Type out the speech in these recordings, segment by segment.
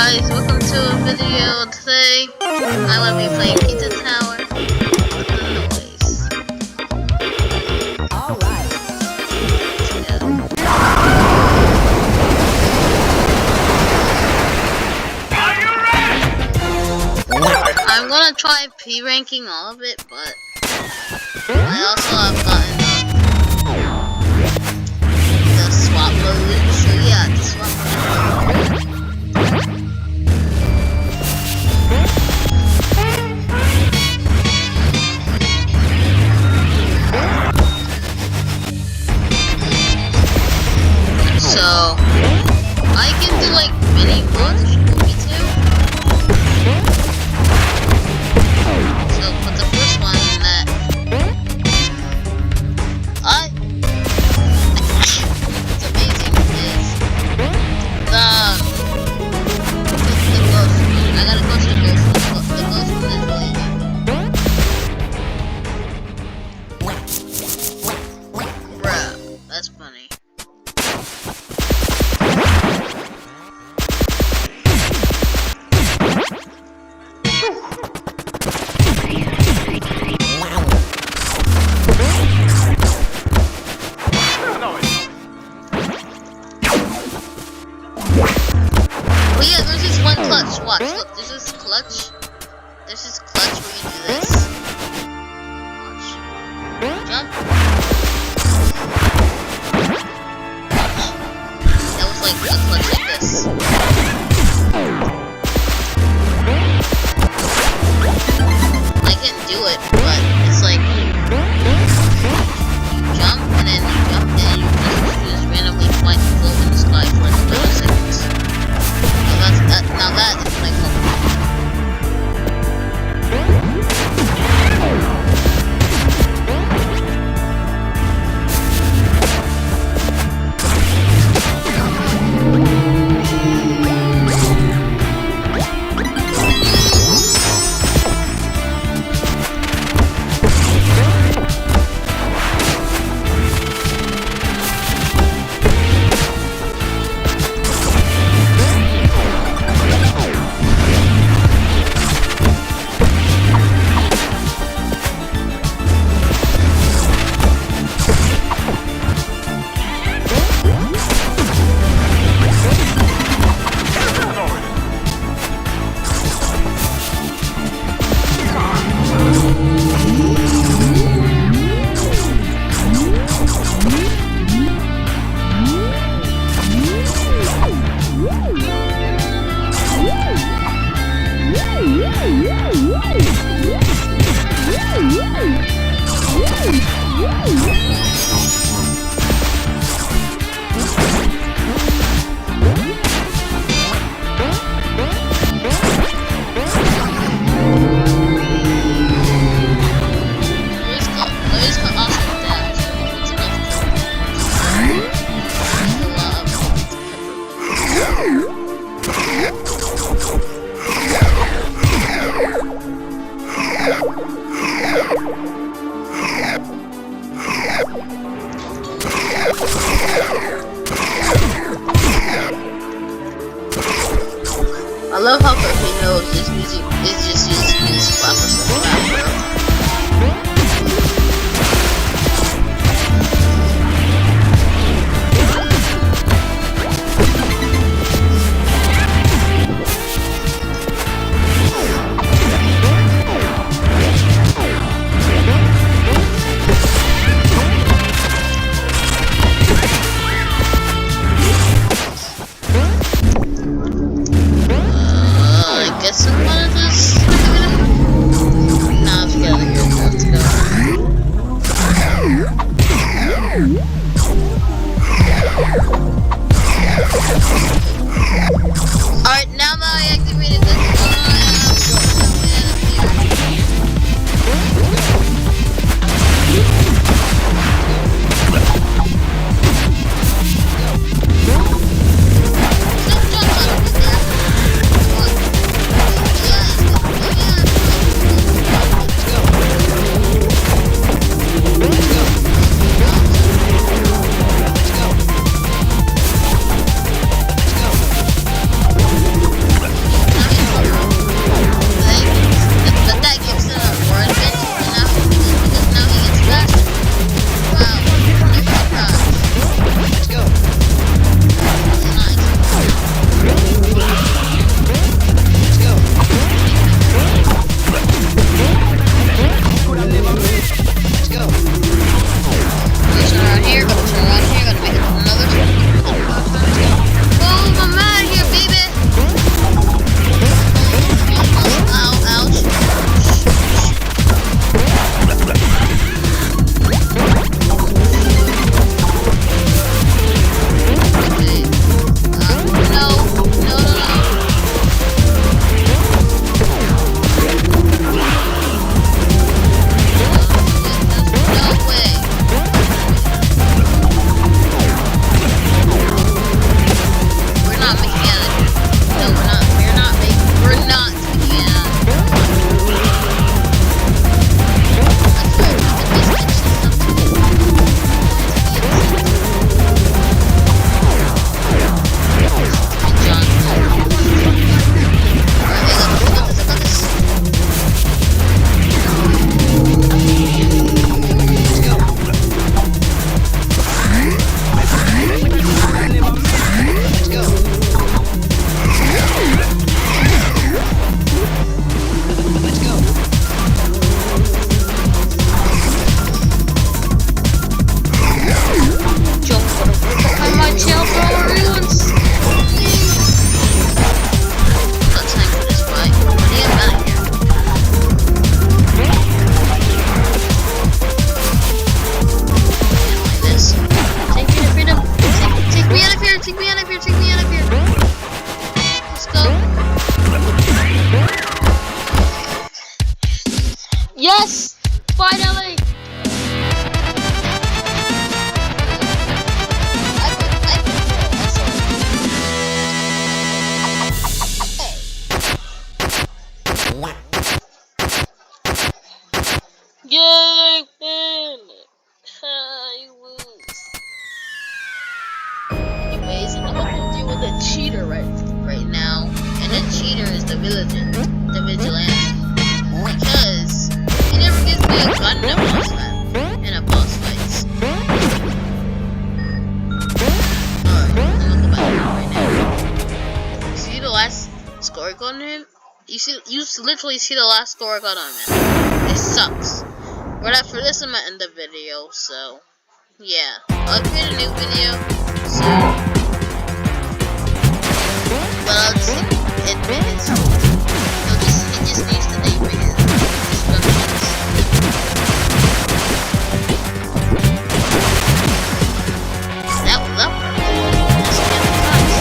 guys, welcome to a video today. I will be playing Pizza Tower. Noise. Alright. I'm gonna try P-ranking all of it, but I also have gotten the swap mode. So yeah, the swap mode. So I can do like mini modes if you want me to. So, but the first one that it's amazing is the ghost. I gotta go to the ghost. The ghost one is really bruh, that's funny. Oh yeah, there's this one clutch. Watch, look, there's this clutch. There's this clutch where you do this. Watch. Jump. That was like a clutch like this. I can do it, but it's like jump and then you jump and you just randomly fly float in the sky for like 30 seconds. Now that is like I love how Kirby knows this music is just using this flap for some background. I guess I'm one of this. Nah, with a cheater right now, and that cheater is the vigilante. Because he never gives me a gun in a boss fights. Alright, I'm gonna go back right now. See the last score I got on him? You literally see the last score I got on him. It sucks. But after this, I'm gonna end the video. So yeah, I'll create a new video soon. But I'll just admit it just needs to name his instructions. That was up. Just get the cuts.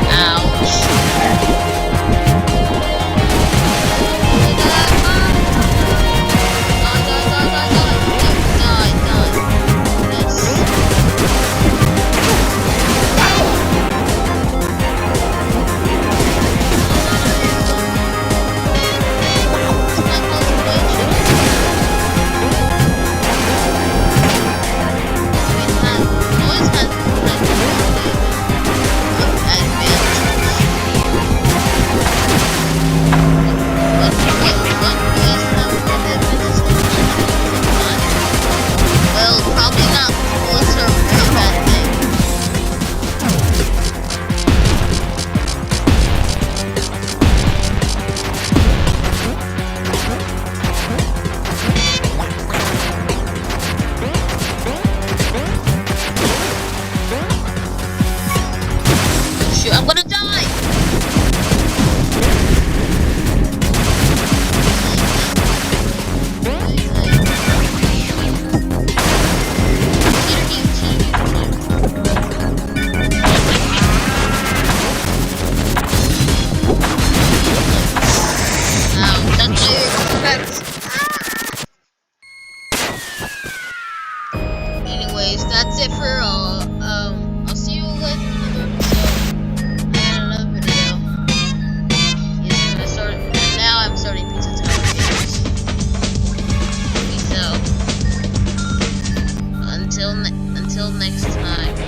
Ouch. I'm gonna die! Anyways, that's it for all. I'll see you guys in another episode. I'm starting Pizza Tower games. So until next time.